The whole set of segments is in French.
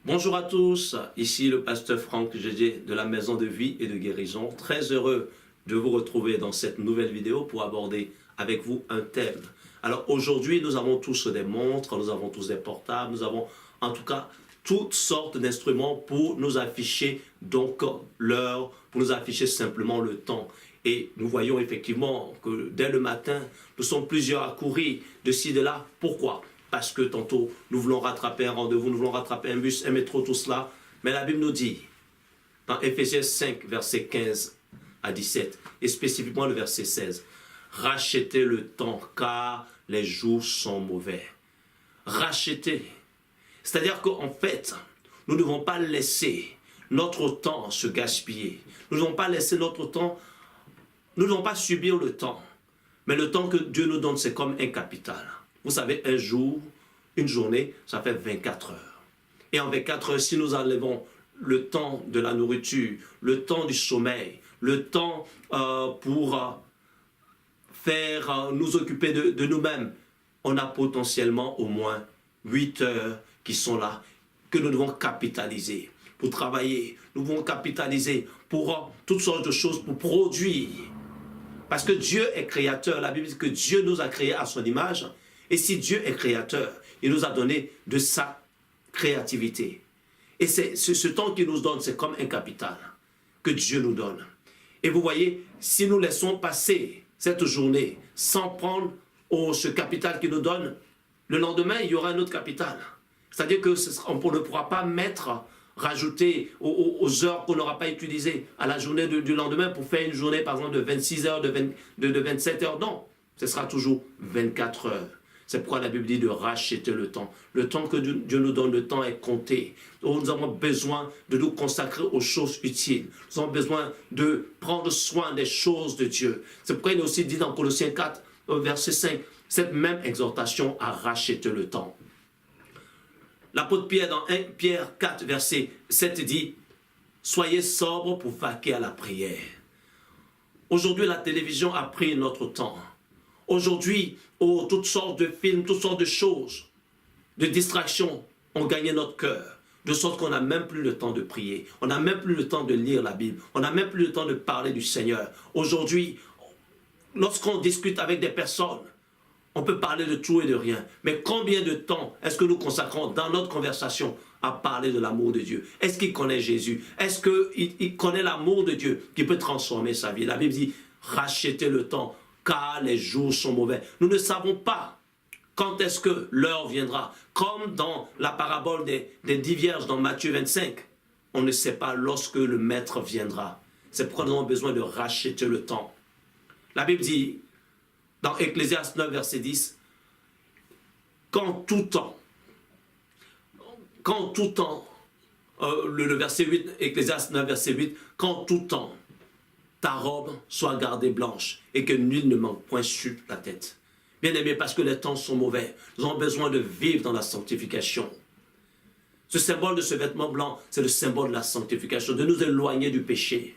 Bonjour à tous, ici le pasteur Franck Gégé de la Maison de Vie et de Guérison. Très heureux de vous retrouver dans cette nouvelle vidéo pour aborder avec vous un thème. Alors aujourd'hui, nous avons tous des montres, nous avons tous des portables, nous avons en tout cas toutes sortes d'instruments pour nous afficher donc l'heure, pour nous afficher simplement le temps. Et nous voyons effectivement que dès le matin, nous sommes plusieurs à courir de ci, de là. Pourquoi ? Parce que tantôt, nous voulons rattraper un rendez-vous, nous voulons rattraper un bus, un métro, tout cela. Mais la Bible nous dit, dans Éphésiens 5, versets 15 à 17, et spécifiquement le verset 16, « Rachetez le temps, car les jours sont mauvais. » Racheter. C'est-à-dire qu'en fait, nous ne devons pas laisser notre temps se gaspiller. Nous ne devons pas laisser notre temps, nous ne devons pas subir le temps. Mais le temps que Dieu nous donne, c'est comme un capital. Vous savez, un jour, une journée, ça fait 24 heures. Et en 24 heures, si nous enlevons le temps de la nourriture, le temps du sommeil, le temps pour nous occuper de nous-mêmes, on a potentiellement au moins 8 heures qui sont là, que nous devons capitaliser pour travailler. Nous devons capitaliser pour toutes sortes de choses, pour produire. Parce que Dieu est créateur. La Bible dit que Dieu nous a créés à son image. Et si Dieu est créateur, il nous a donné de sa créativité. Et c'est ce temps qu'il nous donne, c'est comme un capital que Dieu nous donne. Et vous voyez, si nous laissons passer cette journée sans prendre ce capital qu'il nous donne, le lendemain, il y aura un autre capital. C'est-à-dire qu'on ne pourra pas rajouter aux heures qu'on n'aura pas utilisées à la journée du lendemain pour faire une journée, par exemple, de 26 heures, de 27 heures. Non, ce sera toujours 24 heures. C'est pourquoi la Bible dit de racheter le temps. Le temps que Dieu nous donne, le temps est compté. Donc nous avons besoin de nous consacrer aux choses utiles. Nous avons besoin de prendre soin des choses de Dieu. C'est pourquoi il est aussi dit dans Colossiens 4, verset 5, cette même exhortation à racheter le temps. L'apôtre Pierre, dans 1 Pierre 4, verset 7, dit « Soyez sobres pour vaquer à la prière. » Aujourd'hui, la télévision a pris notre temps. Aujourd'hui, toutes sortes de films, toutes sortes de choses, de distractions ont gagné notre cœur. De sorte qu'on n'a même plus le temps de prier. On n'a même plus le temps de lire la Bible. On n'a même plus le temps de parler du Seigneur. Aujourd'hui, lorsqu'on discute avec des personnes, on peut parler de tout et de rien. Mais combien de temps est-ce que nous consacrons dans notre conversation à parler de l'amour de Dieu? Est-ce qu'il connaît Jésus? Est-ce qu'il connaît l'amour de Dieu qui peut transformer sa vie? La Bible dit, rachetez le temps, car les jours sont mauvais. Nous ne savons pas quand est-ce que l'heure viendra. Comme dans la parabole des 10 vierges dans Matthieu 25, on ne sait pas lorsque le maître viendra. C'est pourquoi nous avons besoin de racheter le temps. La Bible dit, dans Ecclésiaste 9, verset 10, qu'en tout temps, le verset 8, Ecclésiaste 9, verset 8, qu'en tout temps, ta robe soit gardée blanche et que nul ne manque point sur ta tête. Bien aimé, parce que les temps sont mauvais, nous avons besoin de vivre dans la sanctification. Ce symbole de ce vêtement blanc, c'est le symbole de la sanctification, de nous éloigner du péché.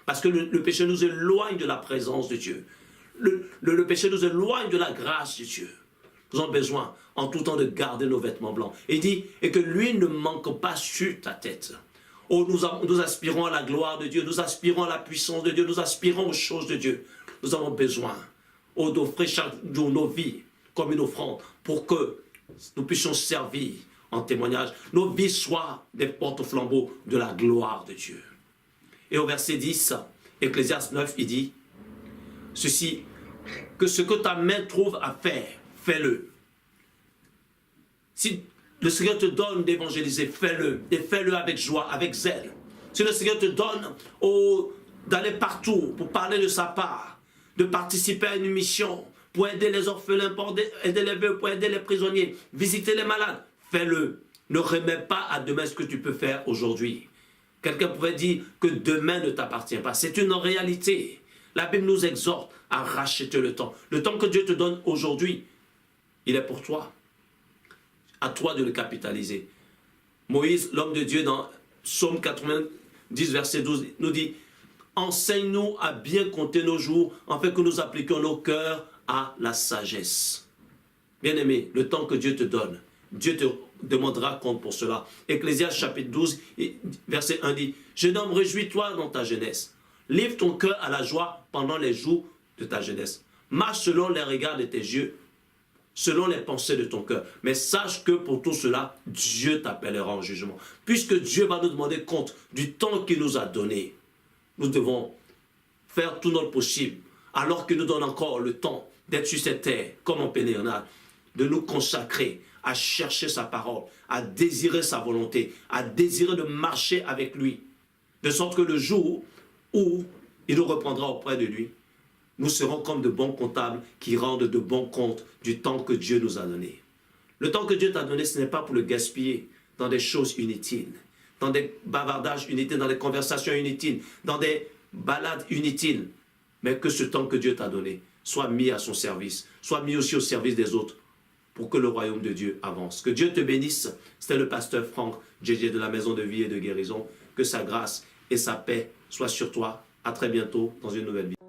Parce que le péché nous éloigne de la présence de Dieu. Le péché nous éloigne de la grâce de Dieu. Nous avons besoin en tout temps de garder nos vêtements blancs. Et il dit, et que lui ne manque pas sur ta tête. Oh, nous aspirons à la gloire de Dieu, nous aspirons à la puissance de Dieu, nous aspirons aux choses de Dieu. Nous avons besoin d'offrir chaque jour nos vies comme une offrande pour que nous puissions servir en témoignage. Nos vies soient des porte-flambeaux de la gloire de Dieu. Et au verset 10, Ecclésiaste 9, il dit ceci, que ce que ta main trouve à faire, fais-le. Si le Seigneur te donne d'évangéliser, fais-le. Et fais-le avec joie, avec zèle. Si le Seigneur te donne d'aller partout pour parler de sa part, de participer à une mission, pour aider les orphelins, pour aider les veuves, pour aider les prisonniers, visiter les malades, fais-le. Ne remets pas à demain ce que tu peux faire aujourd'hui. Quelqu'un pourrait dire que demain ne t'appartient pas. C'est une réalité. La Bible nous exhorte à racheter le temps. Le temps que Dieu te donne aujourd'hui, il est pour toi. À toi de le capitaliser. Moïse, l'homme de Dieu, dans Psaume 90, verset 12, nous dit « Enseigne-nous à bien compter nos jours, afin que nous appliquions nos cœurs à la sagesse. » Bien-aimé, le temps que Dieu te donne, Dieu te demandera compte pour cela. Ecclésiaste chapitre 12, verset 1 dit, « Jeune homme, réjouis-toi dans ta jeunesse. Livre ton cœur à la joie pendant les jours de ta jeunesse. Marche selon les regards de tes yeux, selon les pensées de ton cœur. Mais sache que pour tout cela, Dieu t'appellera en jugement. » Puisque Dieu va nous demander compte du temps qu'il nous a donné, nous devons faire tout notre possible, alors qu'il nous donne encore le temps d'être sur cette terre, comme en pèlerinage, de nous consacrer à chercher sa parole, à désirer sa volonté, à désirer de marcher avec lui, de sorte que le jour où il nous reprendra auprès de lui, nous serons comme de bons comptables qui rendent de bons comptes du temps que Dieu nous a donné. Le temps que Dieu t'a donné, ce n'est pas pour le gaspiller dans des choses inutiles, dans des bavardages inutiles, dans des conversations inutiles, dans des balades inutiles, mais que ce temps que Dieu t'a donné soit mis à son service, soit mis aussi au service des autres, pour que le royaume de Dieu avance. Que Dieu te bénisse. C'était le pasteur Franck Djedje de la Maison de Vie et de Guérison. Que sa grâce et sa paix soient sur toi. À très bientôt dans une nouvelle vidéo.